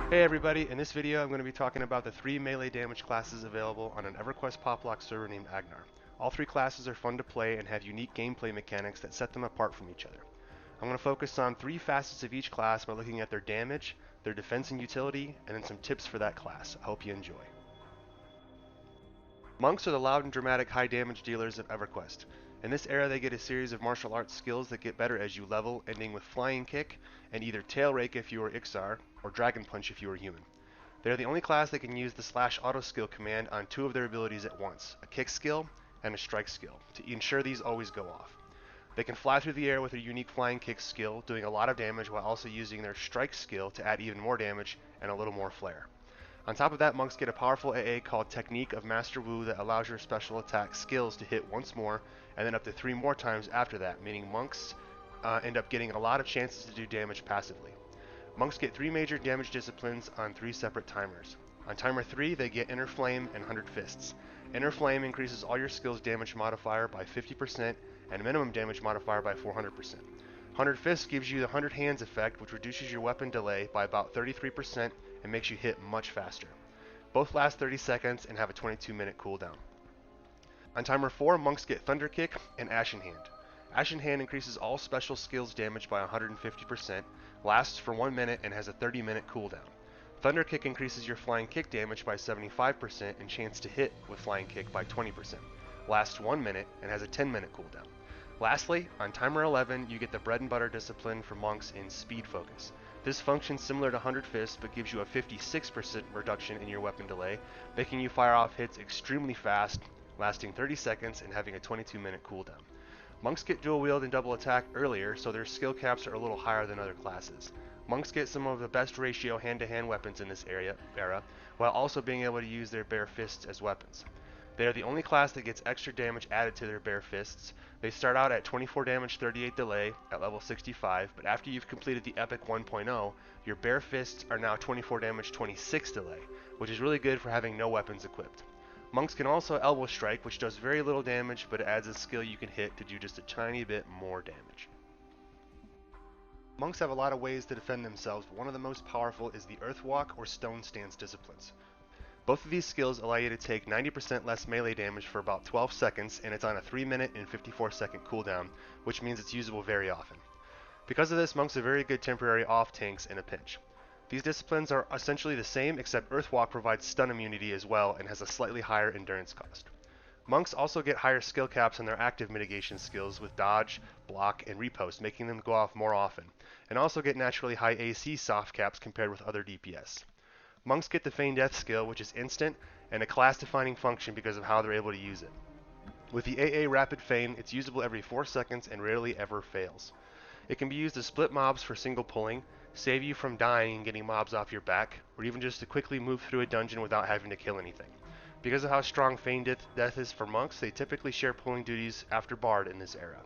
Hey everybody, in this video I'm going to be talking about the 3 melee damage classes available on an Everquest poplock server named Agnarr. All 3 classes are fun to play and have unique gameplay mechanics that set them apart from each other. I'm going to focus on 3 facets of each class by looking at their damage, their defense and utility, and then some tips for that class. I hope you enjoy. Monks are the loud and dramatic high damage dealers of Everquest. In this era they get a series of martial arts skills that get better as you level, ending with Flying Kick and either Tail Rake if you are Ixar, or Dragon Punch if you are human. They are the only class that can use the slash auto skill command on 2 of their abilities at once, a kick skill and a strike skill, to ensure these always go off. They can fly through the air with their unique flying kick skill, doing a lot of damage while also using their strike skill to add even more damage and a little more flair. On top of that, monks get a powerful AA called Technique of Master Wu that allows your special attack skills to hit once more and then up to 3 more times after that, meaning monks end up getting a lot of chances to do damage passively. Monks get 3 major damage disciplines on 3 separate timers. On timer 3, they get Inner Flame and 100 Fists. Inner Flame increases all your skills damage modifier by 50% and minimum damage modifier by 400%. 100 Fists gives you the 100 Hands effect, which reduces your weapon delay by about 33% and makes you hit much faster. Both last 30 seconds and have a 22-minute cooldown. On timer 4, monks get Thunder Kick and Ashen Hand. Ashen Hand increases all special skills damage by 150%, lasts for 1 minute, and has a 30-minute cooldown. Thunder Kick increases your Flying Kick damage by 75% and chance to hit with Flying Kick by 20%, lasts 1 minute, and has a 10-minute cooldown. Lastly, on timer 11, you get the bread and butter discipline for monks in Speed Focus. This functions similar to 100 Fists, but gives you a 56% reduction in your weapon delay, making you fire off hits extremely fast, lasting 30 seconds and having a 22-minute cooldown. Monks get dual wield and double attack earlier, so their skill caps are a little higher than other classes. Monks get some of the best ratio hand-to-hand weapons in this era, while also being able to use their bare fists as weapons. They are the only class that gets extra damage added to their bare fists. They start out at 24 damage 38 delay at level 65, but after you've completed the Epic 1.0, your bare fists are now 24 damage 26 delay, which is really good for having no weapons equipped. Monks can also elbow strike, which does very little damage, but it adds a skill you can hit to do just a tiny bit more damage. Monks have a lot of ways to defend themselves, but one of the most powerful is the Earth Walk or Stone Stance disciplines. Both of these skills allow you to take 90% less melee damage for about 12 seconds, and it's on a 3 minute and 54 second cooldown, which means it's usable very often. Because of this, monks are very good temporary off tanks in a pinch. These disciplines are essentially the same, except Earthwalk provides stun immunity as well and has a slightly higher endurance cost. Monks also get higher skill caps on their active mitigation skills with dodge, block, and riposte, making them go off more often, and also get naturally high AC soft caps compared with other DPS. Monks get the Feign Death skill, which is instant and a class-defining function because of how they're able to use it. With the AA Rapid Feign, it's usable every 4 seconds and rarely ever fails. It can be used to split mobs for single pulling, save you from dying and getting mobs off your back, or even just to quickly move through a dungeon without having to kill anything. Because of how strong Feign Death is for monks, they typically share pulling duties after Bard in this era.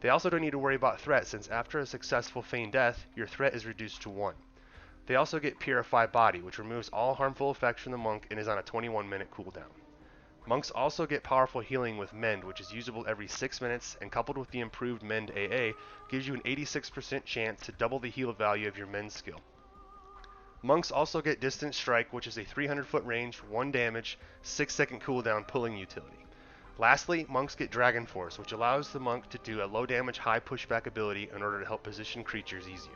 They also don't need to worry about threat, since after a successful Feign Death, your threat is reduced to 1. They also get Purify Body, which removes all harmful effects from the monk and is on a 21-minute cooldown. Monks also get powerful healing with Mend, which is usable every 6 minutes, and coupled with the improved Mend AA, gives you an 86% chance to double the heal value of your Mend skill. Monks also get Distant Strike, which is a 300-foot range, 1 damage, 6-second cooldown pulling utility. Lastly, monks get Dragon Force, which allows the monk to do a low damage, high pushback ability in order to help position creatures easier.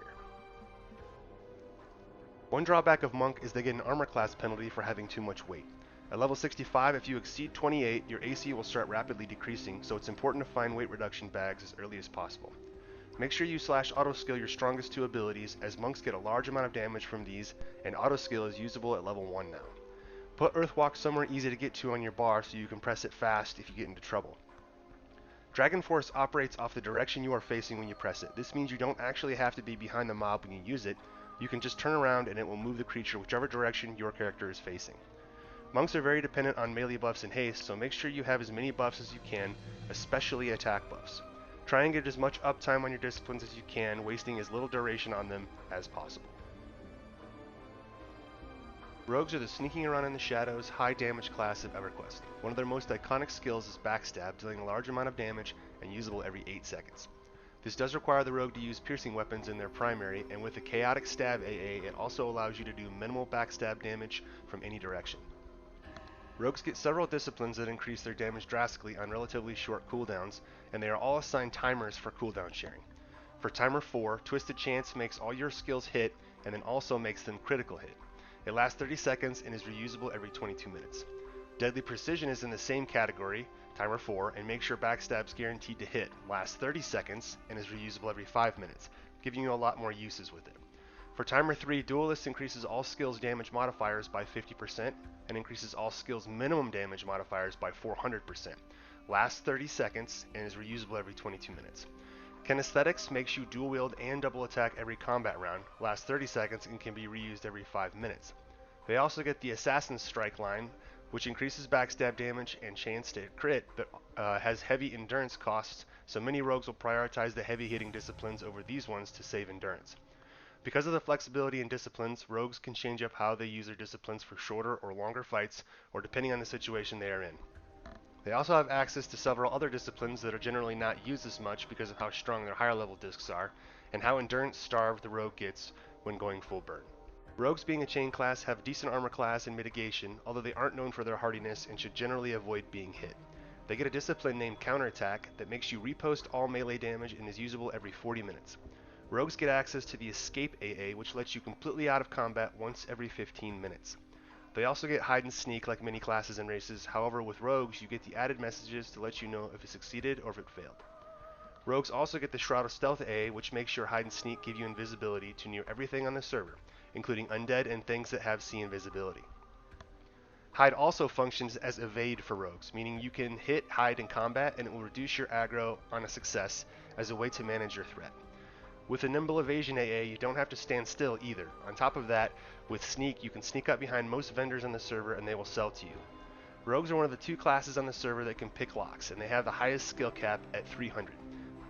One drawback of Monk is they get an armor class penalty for having too much weight. At level 65, if you exceed 28, your AC will start rapidly decreasing, so it's important to find weight reduction bags as early as possible. Make sure you slash auto skill your strongest 2 abilities, as monks get a large amount of damage from these, and auto skill is usable at level 1 now. Put Earthwalk somewhere easy to get to on your bar so you can press it fast if you get into trouble. Dragon Force operates off the direction you are facing when you press it. This means you don't actually have to be behind the mob when you use it. You can just turn around and it will move the creature whichever direction your character is facing. Monks are very dependent on melee buffs and haste, so make sure you have as many buffs as you can, especially attack buffs. Try and get as much uptime on your disciplines as you can, wasting as little duration on them as possible. Rogues are the sneaking around in the shadows, high damage class of Everquest. One of their most iconic skills is Backstab, dealing a large amount of damage and usable every 8 seconds. This does require the rogue to use piercing weapons in their primary, and with the chaotic stab AA, it also allows you to do minimal backstab damage from any direction. Rogues get several disciplines that increase their damage drastically on relatively short cooldowns, and they are all assigned timers for cooldown sharing. For timer 4, Twisted Chance makes all your skills hit and then also makes them critical hit. It lasts 30 seconds and is reusable every 22 minutes. Deadly Precision is in the same category, timer 4, and makes your backstabs guaranteed to hit, lasts 30 seconds, and is reusable every 5 minutes, giving you a lot more uses with it. For timer 3, Duelist increases all skills damage modifiers by 50% and increases all skills minimum damage modifiers by 400%, lasts 30 seconds, and is reusable every 22 minutes. Kinesthetics makes you dual wield and double attack every combat round, lasts 30 seconds, and can be reused every 5 minutes. They also get the Assassin's Strike line, which increases backstab damage and chance to crit, but has heavy endurance costs, so many rogues will prioritize the heavy hitting disciplines over these ones to save endurance. Because of the flexibility in disciplines, rogues can change up how they use their disciplines for shorter or longer fights, or depending on the situation they are in. They also have access to several other disciplines that are generally not used as much because of how strong their higher level discs are, and how endurance starved the rogue gets when going full burn. Rogues, being a chain class, have decent armor class and mitigation, although they aren't known for their hardiness and should generally avoid being hit. They get a discipline named Counterattack that makes you repost all melee damage and is usable every 40 minutes. Rogues get access to the Escape AA, which lets you completely out of combat once every 15 minutes. They also get Hide and Sneak like many classes and races, however with Rogues you get the added messages to let you know if it succeeded or if it failed. Rogues also get the Shroud of Stealth AA, which makes your Hide and Sneak give you invisibility to near everything on the server, including undead and things that have C invisibility. Hide also functions as evade for rogues, meaning you can hit Hide in combat and it will reduce your aggro on a success as a way to manage your threat. With a Nimble Evasion AA, you don't have to stand still either. On top of that, with Sneak, you can sneak up behind most vendors on the server and they will sell to you. Rogues are one of the 2 classes on the server that can pick locks, and they have the highest skill cap at 300.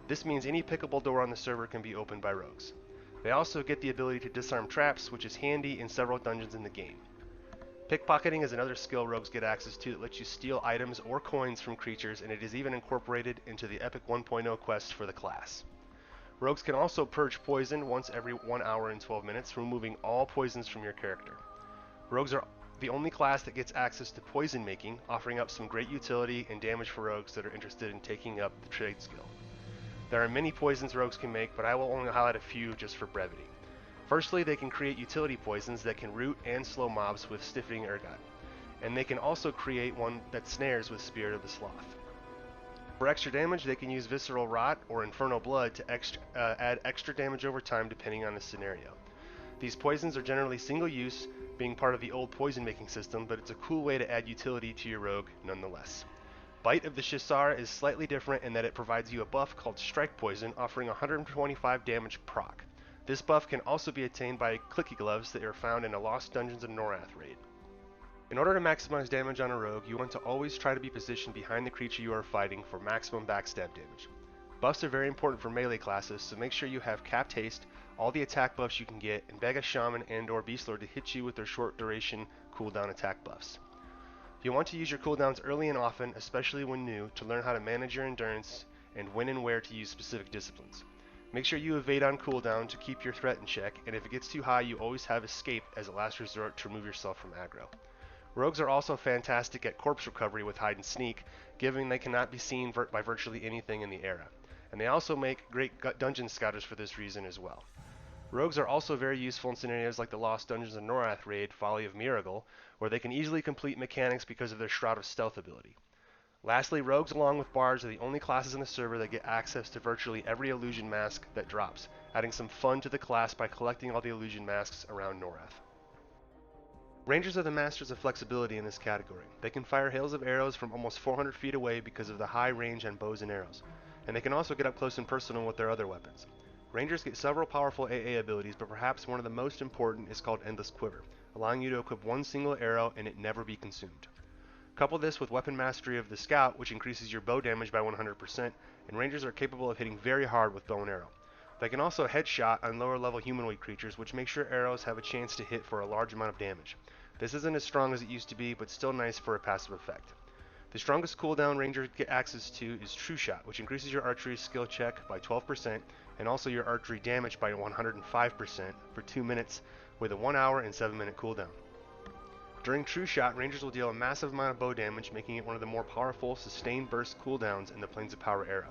This means any pickable door on the server can be opened by rogues. They also get the ability to disarm traps, which is handy in several dungeons in the game. Pickpocketing is another skill rogues get access to that lets you steal items or coins from creatures, and it is even incorporated into the Epic 1.0 quest for the class. Rogues can also purge poison once every 1 hour and 12 minutes, removing all poisons from your character. Rogues are the only class that gets access to poison making, offering up some great utility and damage for rogues that are interested in taking up the trade skill. There are many poisons rogues can make, but I will only highlight a few just for brevity. Firstly, they can create utility poisons that can root and slow mobs with Stiffing Ergot, and they can also create one that snares with Spirit of the Sloth. For extra damage, they can use Visceral Rot or Infernal Blood to add extra damage over time depending on the scenario. These poisons are generally single use, being part of the old poison making system, but it's a cool way to add utility to your rogue nonetheless. Bite of the Shisar is slightly different in that it provides you a buff called Strike Poison, offering 125 damage proc. This buff can also be attained by Clicky Gloves that are found in a Lost Dungeons of Norath raid. In order to maximize damage on a rogue, you want to always try to be positioned behind the creature you are fighting for maximum backstab damage. Buffs are very important for melee classes, so make sure you have Capped Haste, all the attack buffs you can get, and beg a Shaman and or Beastlord to hit you with their short duration cooldown attack buffs. You'll want to use your cooldowns early and often, especially when new, to learn how to manage your endurance and when and where to use specific disciplines. Make sure you evade on cooldown to keep your threat in check, and if it gets too high, you always have Escape as a last resort to remove yourself from aggro. Rogues are also fantastic at corpse recovery with Hide and Sneak, given they cannot be seen by virtually anything in the era. And they also make great dungeon scouters for this reason as well. Rogues are also very useful in scenarios like the Lost Dungeons of Norath raid, Folly of Miracle, where they can easily complete mechanics because of their Shroud of Stealth ability. Lastly, Rogues along with Bards are the only classes in the server that get access to virtually every illusion mask that drops, adding some fun to the class by collecting all the illusion masks around Norath. Rangers are the masters of flexibility in this category. They can fire hails of arrows from almost 400 feet away because of the high range on bows and arrows, and they can also get up close and personal with their other weapons. Rangers get several powerful AA abilities, but perhaps one of the most important is called Endless Quiver, allowing you to equip one single arrow and it never be consumed. Couple this with Weapon Mastery of the Scout, which increases your bow damage by 100%, and Rangers are capable of hitting very hard with bow and arrow. They can also headshot on lower level humanoid creatures, which makes your arrows have a chance to hit for a large amount of damage. This isn't as strong as it used to be, but still nice for a passive effect. The strongest cooldown Rangers get access to is True Shot, which increases your archery skill check by 12% and also your archery damage by 105% for 2 minutes with a 1 hour and 7 minute cooldown. During True Shot, Rangers will deal a massive amount of bow damage, making it one of the more powerful sustained burst cooldowns in the Planes of Power era.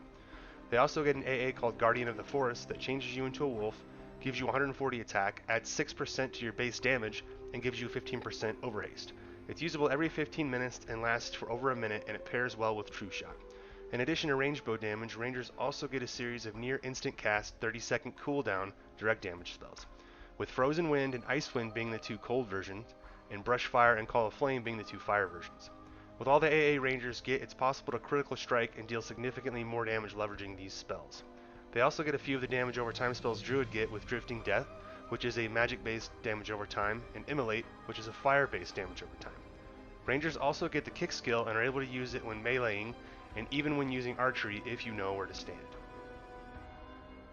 They also get an AA called Guardian of the Forest that changes you into a wolf, gives you 140 attack, adds 6% to your base damage, and gives you 15% overhaste. It's usable every 15 minutes and lasts for over a minute, and it pairs well with True Shot. In addition to range bow damage, Rangers also get a series of near instant cast 30-second cooldown direct damage spells, with Frozen Wind and Ice Wind being the 2 cold versions, and Brush Fire and Call of Flame being the 2 fire versions. With all the AA Rangers get, it's possible to critical strike and deal significantly more damage leveraging these spells. They also get a few of the damage over time spells Druid get with Drifting Death, which is a magic-based damage over time, and Immolate, which is a fire-based damage over time. Rangers also get the kick skill and are able to use it when meleeing, and even when using archery if you know where to stand.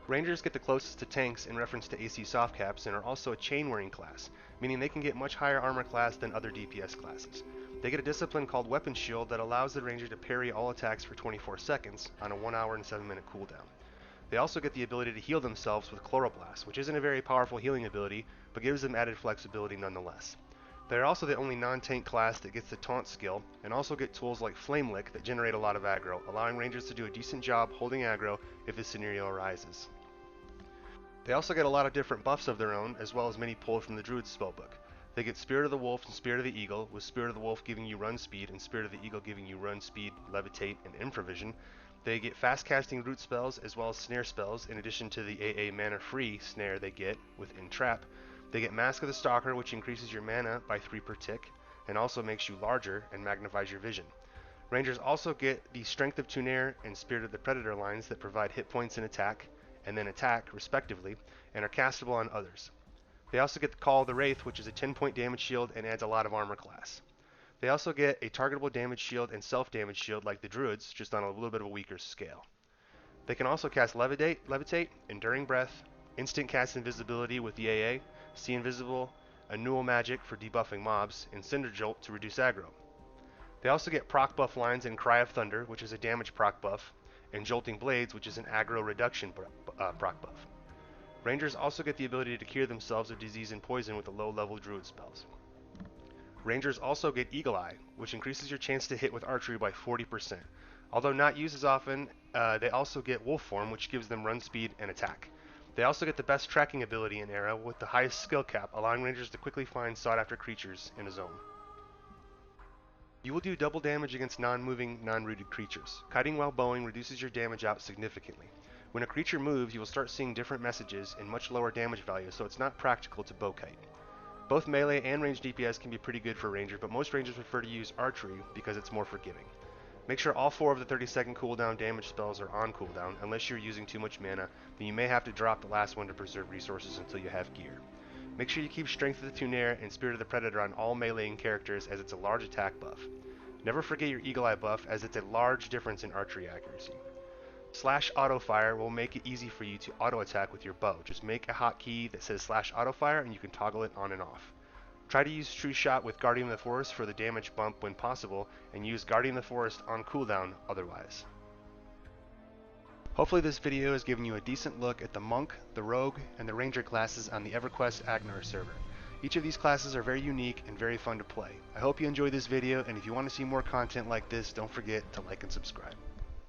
Rangers get the closest to tanks in reference to AC soft caps and are also a chain-wearing class, meaning they can get much higher armor class than other DPS classes. They get a discipline called Weapon Shield that allows the Ranger to parry all attacks for 24 seconds on a 1 hour and 7 minute cooldown. They also get the ability to heal themselves with Chloroblast, which isn't a very powerful healing ability, but gives them added flexibility nonetheless. They are also the only non-tank class that gets the Taunt skill, and also get tools like Flame Lick that generate a lot of aggro, allowing Rangers to do a decent job holding aggro if a scenario arises. They also get a lot of different buffs of their own, as well as many pulled from the Druid's spellbook. They get Spirit of the Wolf and Spirit of the Eagle, with Spirit of the Wolf giving you run speed and Spirit of the Eagle giving you run speed, levitate, and infravision. They get fast casting root spells as well as snare spells, in addition to the AA mana free snare they get with Entrap. They get Mask of the Stalker, which increases your mana by 3 per tick, and also makes you larger and magnifies your vision. Rangers also get the Strength of Tunair and Spirit of the Predator lines that provide hit points and attack, respectively, and are castable on others. They also get the Call of the Wraith, which is a 10-point damage shield and adds a lot of armor class. They also get a targetable damage shield and self-damage shield like the Druids, just on a little bit of a weaker scale. They can also cast Levitate, Enduring Breath, Instant Cast Invisibility with the AA, See Invisible, Annual Magic for debuffing mobs, and Cinder Jolt to reduce aggro. They also get proc buff lines in Cry of Thunder, which is a damage proc buff, and Jolting Blades, which is an aggro reduction proc buff. Rangers also get the ability to cure themselves of disease and poison with the low-level Druid spells. Rangers also get Eagle Eye, which increases your chance to hit with archery by 40%. Although not used as often, they also get Wolf Form, which gives them run speed and attack. They also get the best tracking ability in Era with the highest skill cap, allowing Rangers to quickly find sought-after creatures in a zone. You will do double damage against non-moving, non-rooted creatures. Kiting while bowing reduces your damage out significantly. When a creature moves, you will start seeing different messages and much lower damage value, so it's not practical to bow kite. Both melee and ranged DPS can be pretty good for Rangers, but most Rangers prefer to use archery because it's more forgiving. Make sure all 4 of the 30-second cooldown damage spells are on cooldown, unless you're using too much mana, then you may have to drop the last one to preserve resources until you have gear. Make sure you keep Strength of the Tunair and Spirit of the Predator on all meleeing characters, as it's a large attack buff. Never forget your Eagle Eye buff, as it's a large difference in archery accuracy. Slash Autofire will make it easy for you to auto-attack with your bow. Just make a hotkey that says slash Autofire and you can toggle it on and off. Try to use True Shot with Guardian of the Forest for the damage bump when possible, and use Guardian of the Forest on cooldown otherwise. Hopefully this video has given you a decent look at the Monk, the Rogue, and the Ranger classes on the Everquest Agnarr server. Each of these classes are very unique and very fun to play. I hope you enjoyed this video, and if you want to see more content like this, don't forget to like and subscribe.